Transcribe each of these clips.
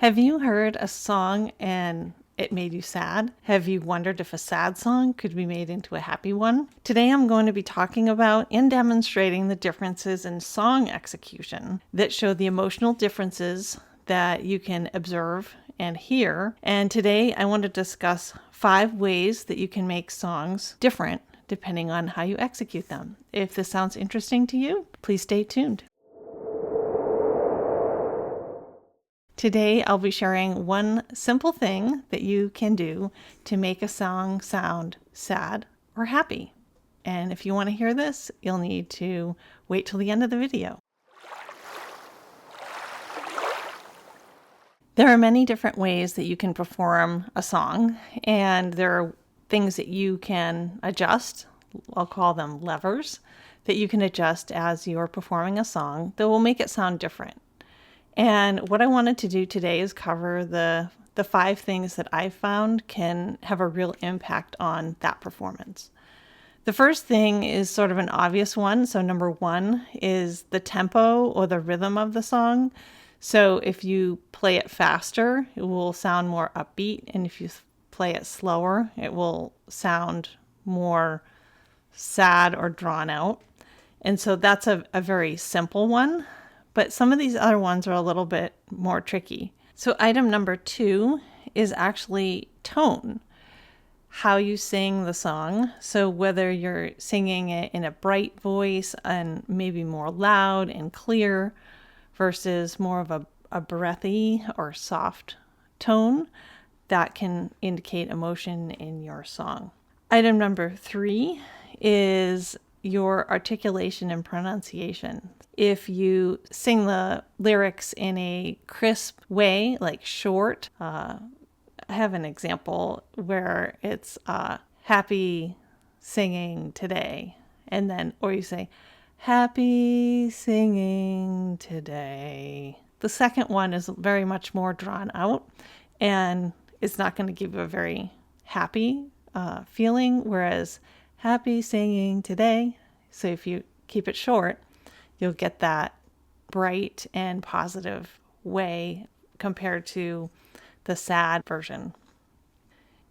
Have you heard a song and it made you sad? Have you wondered if a sad song could be made into a happy one? Today I'm going to be talking about and demonstrating the differences in song execution that show the emotional differences that you can observe and hear. And today I want to discuss 5 ways that you can make songs different depending on how you execute them. If this sounds interesting to you, please stay tuned. Today, I'll be sharing one simple thing that you can do to make a song sound sad or happy. And if you want to hear this, you'll need to wait till the end of the video. There are many different ways that you can perform a song, and there are things that you can adjust. I'll call them levers that you can adjust as you're performing a song that will make it sound different. And what I wanted to do today is cover the 5 things that I found can have a real impact on that performance. The first thing is sort of an obvious one. So number 1 is the tempo or the rhythm of the song. So if you play it faster, it will sound more upbeat. And if you play it slower, it will sound more sad or drawn out. And so that's a very simple one. But some of these other ones are a little bit more tricky. So item number 2 is actually tone, how you sing the song. So whether you're singing it in a bright voice and maybe more loud and clear versus more of a breathy or soft tone, that can indicate emotion in your song. Item number 3 is your articulation and pronunciation. If you sing the lyrics in a crisp way, like short, I have an example where it's happy singing today, and then, or you say, happy singing today. The second one is very much more drawn out, and it's not going to give you a very happy feeling, whereas happy singing today. So if you keep it short, you'll get that bright and positive way compared to the sad version.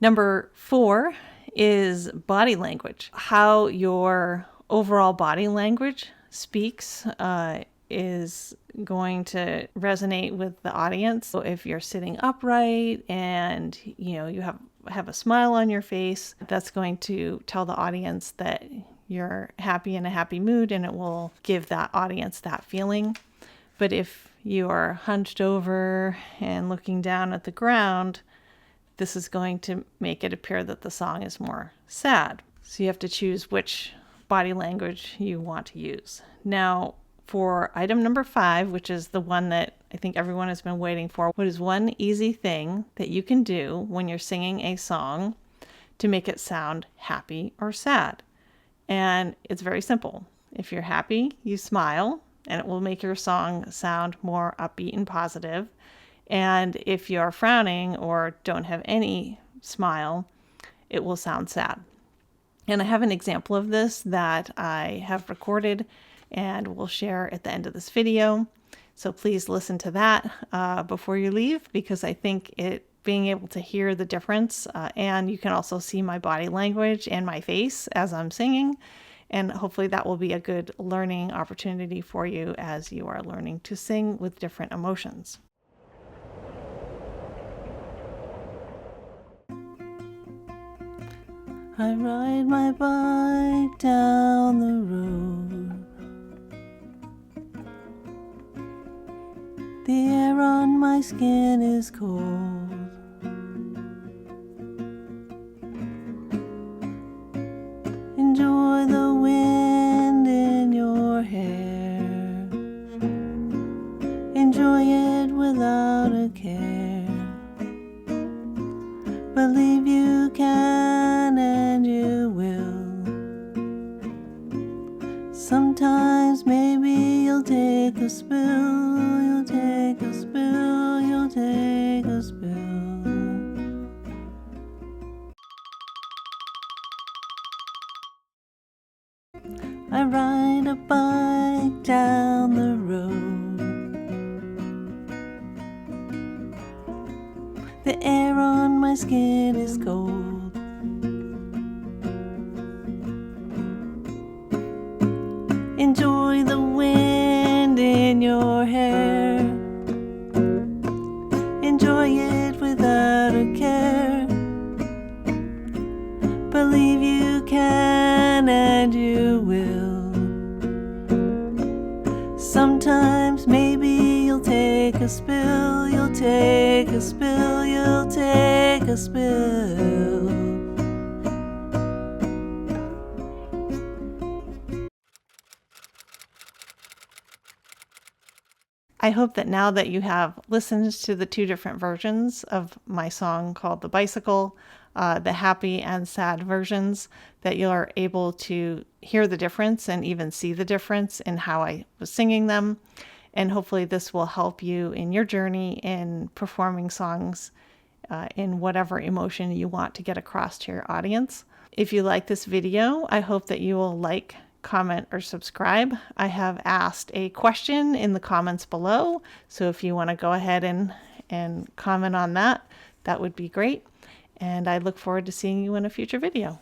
Number 4 is body language. How your overall body language speaks is going to resonate with the audience. So if you're sitting upright and you have a smile on your face, that's going to tell the audience that you're happy, in a happy mood, and it will give that audience that feeling. But if you are hunched over and looking down at the ground, this is going to make it appear that the song is more sad. So you have to choose which body language you want to use. Now, for item number 5, which is the one that I think everyone has been waiting for, what is one easy thing that you can do when you're singing a song to make it sound happy or sad? And it's very simple. If you're happy, you smile, and it will make your song sound more upbeat and positive. And if you're frowning or don't have any smile, it will sound sad. And I have an example of this that I have recorded and will share at the end of this video. So please listen to that before you leave, because I think being able to hear the difference, and you can also see my body language and my face as I'm singing, and hopefully that will be a good learning opportunity for you as you are learning to sing with different emotions. I ride my bike down the road. The air on my skin is cold. Enjoy the wind in your hair. Enjoy it without a care. Believe you can and you will. Sometimes maybe you'll take a spill. You'll take a spill. You'll take a spill. I ride a bike down the road. The air on my skin is cold. Enjoy the wind in your hair. Enjoy it without a care. Believe you can and you will. Sometimes maybe you'll take a spill, you'll take a spill, you'll take a spill. I hope that now that you have listened to the two different versions of my song called The Bicycle, the happy and sad versions, that you're able to hear the difference and even see the difference in how I was singing them. And hopefully this will help you in your journey in performing songs in whatever emotion you want to get across to your audience. If you like this video, I hope that you will like, comment, or subscribe. I have asked a question in the comments below, so if you want to go ahead and comment on that, that would be great. And I look forward to seeing you in a future video.